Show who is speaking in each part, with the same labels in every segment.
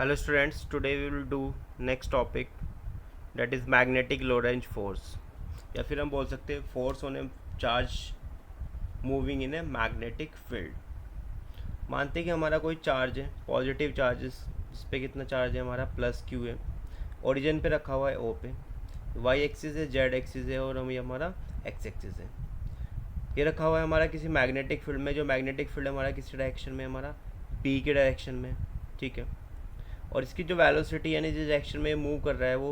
Speaker 1: Hello students, today we will do next topic that is magnetic Lorentz force या फिर हम बोल सकते हैं force on a charge moving in a magnetic field। मानते हैं कि हमारा कोई चार्ज है, पॉजिटिव चार्जेस जिस पे कितना चार्ज है हमारा प्लस क्यू है, ओरिजिन पे रखा हुआ है ओ पे, वाई एक्सिस है, जेड एक्सिस है और हम ये हमारा एक्स एक्सिस है। ये रखा हुआ है हमारा किसी मैग्नेटिक फील्ड में, जो मैग्नेटिक फील्ड हमारा किसी डायरेक्शन में हमारा पी के डायरेक्शन में, ठीक है। और इसकी जो वेलोसिटी यानी जिस डायरेक्शन में मूव कर रहा है वो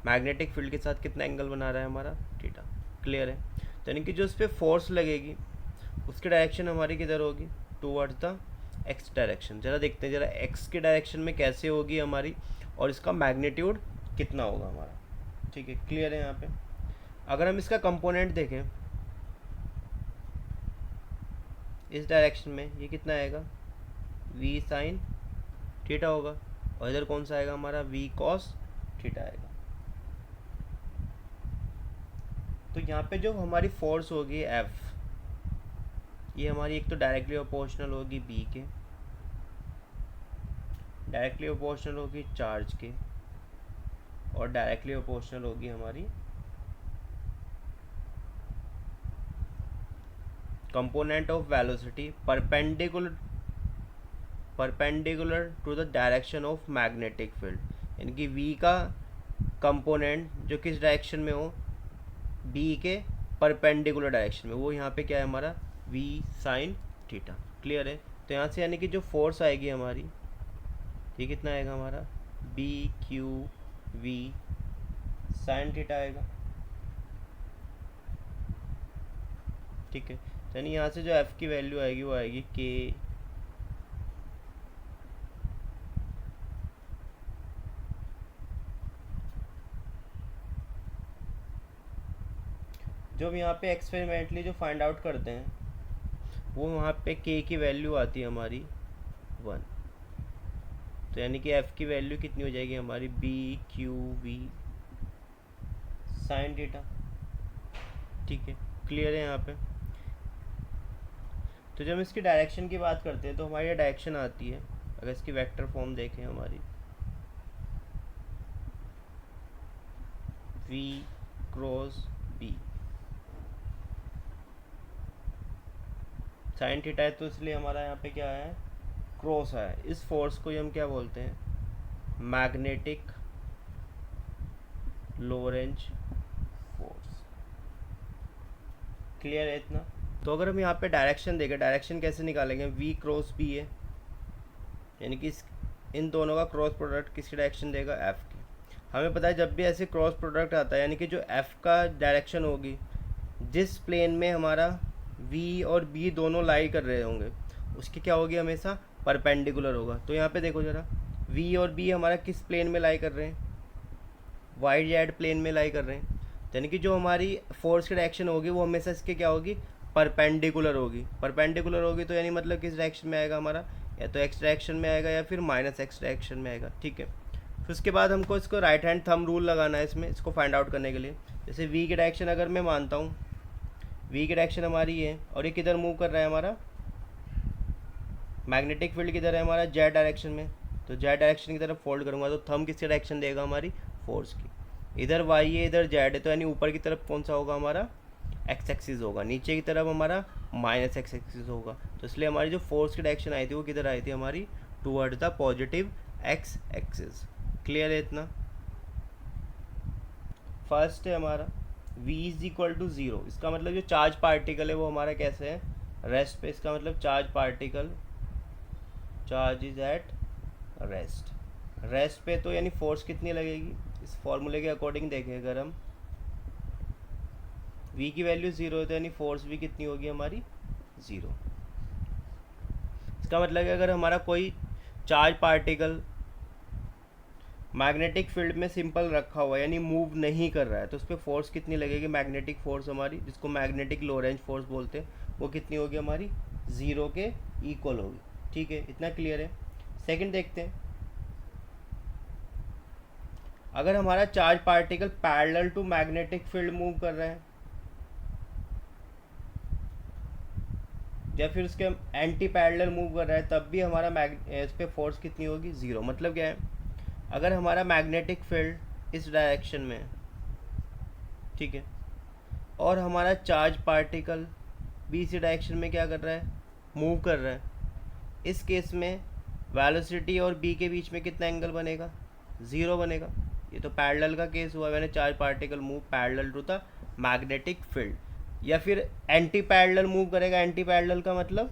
Speaker 1: मैग्नेटिक फील्ड के साथ कितना एंगल बना रहा है हमारा थीटा। क्लियर है। तो यानी कि जो उस पर फोर्स लगेगी उसकी डायरेक्शन हमारी किधर होगी, टूवर्ड्स द एक्स डायरेक्शन। ज़रा देखते हैं जरा एक्स के डायरेक्शन में कैसे होगी हमारी और इसका मैग्नीट्यूड कितना होगा हमारा। ठीक है, क्लियर है। यहाँ पे अगर हम इसका कंपोनेंट देखें इस डायरेक्शन में, ये कितना आएगा, v साइन थीटा होगा, और इधर कौन सा आएगा हमारा, v कॉस थीटा आएगा। तो यहाँ पे जो हमारी फोर्स होगी F, ये हमारी एक तो डायरेक्टली प्रोपोर्शनल होगी B के, डायरेक्टली प्रोपोर्शनल होगी चार्ज के, और डायरेक्टली प्रोपोर्शनल होगी हमारी component of velocity perpendicular to the direction of magnetic field. यानी कि V का कंपोनेंट जो किस डायरेक्शन में हो, B के परपेंडिकुलर डायरेक्शन में, वो यहाँ पे क्या है हमारा V साइन थीटा। क्लियर है। तो यहाँ से यानी कि जो फोर्स आएगी हमारी, ये कितना आएगा हमारा, B Q V sine theta आएगा। ठीक है। तो यानी यहाँ से जो F की वैल्यू आएगी वो आएगी K जो हम यहाँ पे एक्सपेरिमेंटली जो फाइंड आउट करते हैं वो वहाँ पे K की वैल्यू आती है हमारी 1। तो यानी कि F की वैल्यू कितनी हो जाएगी हमारी, B Q V sine theta. ठीक है, क्लियर है यहाँ पे। तो जब हम इसकी डायरेक्शन की बात करते हैं तो हमारी डायरेक्शन आती है, अगर इसकी वेक्टर फॉर्म देखें हमारी, V cross B sine theta है, तो इसलिए हमारा यहाँ पे क्या है, क्रॉस है। इस फोर्स को हम क्या बोलते हैं, मैग्नेटिक लोरेंज फोर्स। क्लियर है इतना। तो अगर हम यहाँ पे डायरेक्शन देखें, डायरेक्शन कैसे निकालेंगे, V क्रॉस B है, यानी कि इन दोनों का क्रॉस प्रोडक्ट किसकी डायरेक्शन देगा, F की। हमें पता है जब भी ऐसे क्रॉस प्रोडक्ट आता है यानी कि जो F का डायरेक्शन होगी, जिस प्लेन में हमारा V और B दोनों लाई कर रहे होंगे, उसकी क्या होगी, हमेशा परपेंडिकुलर होगा। तो यहाँ पे देखो जरा, V और B हमारा किस प्लेन में लाई कर रहे हैं, वाई जेड प्लेन में लाई कर रहे हैं। यानी कि जो हमारी फोर्स की डायरेक्शन होगी वो हमेशा इसके क्या होगी, परपेंडिकुलर होगी। परपेंडिकुलर होगी तो यानी मतलब किस डायरेक्शन में आएगा हमारा, या तो एक्स डायरेक्शन में आएगा या फिर माइनस एक्स डायरेक्शन में आएगा। ठीक है। फिर उसके बाद हमको इसको राइट हैंड थंब रूल लगाना है इसमें, इसको फाइंड आउट करने के लिए। जैसे V की डायरेक्शन अगर मैं मानता हूँ, V की डायरेक्शन हमारी है और ये किधर मूव कर रहा है हमारा, मैग्नेटिक फील्ड किधर है हमारा, जेड डायरेक्शन में। तो जेड डायरेक्शन की तरफ फोल्ड करूँगा तो थंब किसकी डायरेक्शन देगा, हमारी फोर्स की। इधर वाई है, इधर जेड है, तो यानी ऊपर की तरफ कौन सा होगा हमारा, एक्स एक्सिस होगा, नीचे की तरफ हमारा माइनस एक्स एक्सिस होगा। तो इसलिए हमारी जो फोर्स की डायरेक्शन आई थी वो किधर आई थी हमारी, toward the positive x axis. Clear है इतना। फर्स्ट है हमारा v इज इक्वल टू 0, इसका मतलब जो चार्ज पार्टिकल है वो हमारा कैसे है, रेस्ट पे। इसका मतलब charge particle, charge is at rest. Rest पे तो यानी फोर्स कितनी लगेगी, इस फॉर्मूले के अकॉर्डिंग देखें अगर हम, v की वैल्यू 0 है तो यानी फोर्स भी कितनी होगी हमारी, 0। इसका मतलब है अगर हमारा कोई चार्ज पार्टिकल मैग्नेटिक फील्ड में सिंपल रखा हुआ है यानी मूव नहीं कर रहा है, तो उस पर फोर्स कितनी लगेगी, मैग्नेटिक फोर्स हमारी, जिसको मैग्नेटिक लोरेंज फोर्स बोलते हैं, वो कितनी होगी हमारी, 0 के इक्वल होगी। ठीक है, इतना क्लियर है। सेकंड देखते हैं, अगर हमारा charge particle parallel to magnetic field move कर रहा है या फिर उसके एंटी पैरेलल मूव कर रहा है, तब भी हमारा इस पर फोर्स कितनी होगी, 0। मतलब क्या है, अगर हमारा मैग्नेटिक फील्ड इस डायरेक्शन में है, ठीक है, और हमारा चार्ज पार्टिकल भी इसी डायरेक्शन में क्या कर रहा है, मूव कर रहा है, इस केस में वेलोसिटी और बी के बीच में कितना एंगल बनेगा, 0 बनेगा। ये तो पैरेलल का केस हुआ, मैंने charge particle move parallel to the magnetic field. या फिर एंटी पैरेलल मूव करेगा। एंटी पैरेलल का मतलब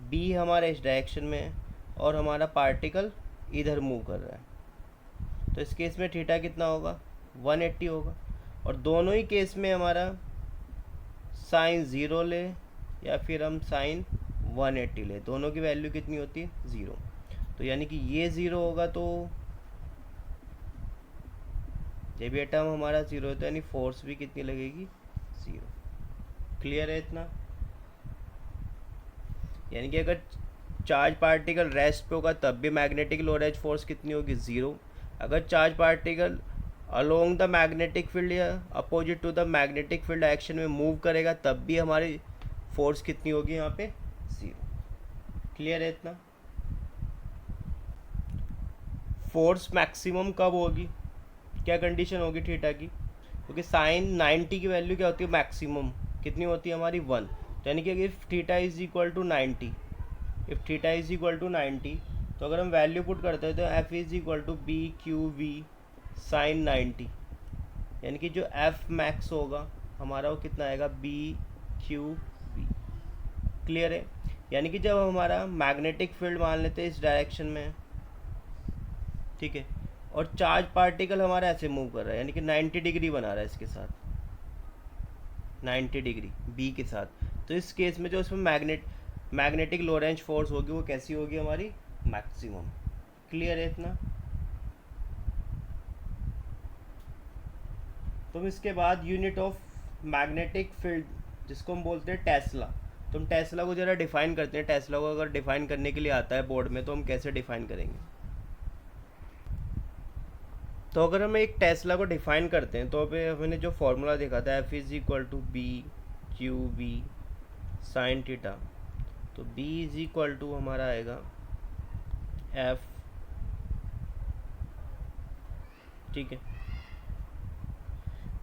Speaker 1: बी हमारे इस डायरेक्शन में है और हमारा पार्टिकल इधर मूव कर रहा है, तो इस केस में थीटा कितना होगा, 180 होगा। और दोनों ही केस में हमारा साइन 0 ले या फिर हम साइन 180 ले, दोनों की वैल्यू कितनी होती है, 0। तो यानी कि ये 0 होगा तो ये भी एटम हमारा 0 होता है, यानी फोर्स भी कितनी लगेगी, 0। क्लियर है इतना? यानी कि अगर चार्ज पार्टिकल रेस्ट पे होगा तब भी मैग्नेटिक लोरेंज फोर्स कितनी होगी, 0। अगर charge particle along the magnetic field या opposite to the magnetic field direction में मूव करेगा तब भी हमारी फोर्स कितनी होगी यहाँ पे, 0। क्लियर है इतना? फोर्स मैक्सिमम कब होगी, क्या कंडीशन होगी थीटा की, क्योंकि साइन 90 की वैल्यू क्या होती है, मैक्सिमम कितनी होती है हमारी, 1। यानी कि if theta is equal to 90, if theta is equal to 90, तो अगर हम वैल्यू पुट करते हैं तो F is equal to B Q V sine 90, यानी कि जो एफ मैक्स होगा हमारा वो कितना आएगा, बी क्यू वी। क्लियर है? यानी कि जब हमारा मैग्नेटिक फील्ड मान लेते हैं इस डायरेक्शन में, ठीक है, और चार्ज पार्टिकल हमारा ऐसे मूव कर रहा है, यानी कि 90 डिग्री बना रहा है इसके साथ, 90 डिग्री बी के साथ, तो इस केस में जो उसमें मैग्नेटिक लोरेंज फोर्स होगी वो कैसी होगी हमारी, मैक्सिमम। क्लियर है इतना? तुम इसके बाद यूनिट ऑफ मैग्नेटिक फील्ड जिसको हम बोलते हैं टेस्ला, तुम टेस्ला को ज़रा डिफाइन करते हैं। टेस्ला को अगर डिफाइन करने के लिए आता है बोर्ड में तो हम कैसे डिफाइन करेंगे? तो अगर हम एक टेस्ला को डिफाइन करते हैं तो पे हमने जो फॉर्मूला देखा था F is equal to B Q B sine theta, तो बी इज इक्वल टू हमारा आएगा एफ, ठीक है।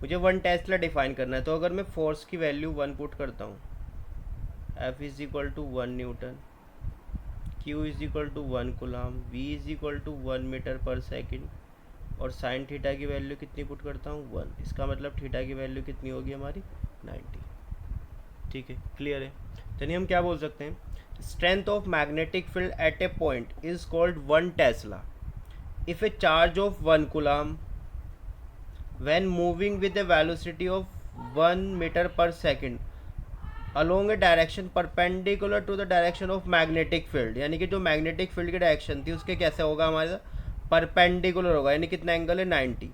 Speaker 1: मुझे 1 टेस्ला डिफाइन करना है, तो अगर मैं फोर्स की वैल्यू 1 पुट करता हूँ, F is equal to 1 newton, Q is equal to 1 coulomb, V is equal to 1 meter per second, और साइन थीटा की वैल्यू कितनी पुट करता हूँ, 1। इसका मतलब थीटा की वैल्यू कितनी होगी हमारी, 90। ठीक है, क्लियर है? चलिए हम क्या बोल सकते हैं, strength of magnetic field at A point is called 1 Tesla if A charge of 1 coulomb when moving with a velocity of 1 meter per second along a direction perpendicular to the direction of magnetic field, यानी कि जो magnetic field की direction थी उसके कैसे होगा, हमारा perpendicular होगा, यानी कितना एंगल है, 90।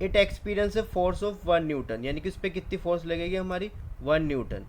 Speaker 1: It experience a force of 1 Newton, यानी कि उस पर कितनी फोर्स लगेगी हमारी, 1 न्यूटन।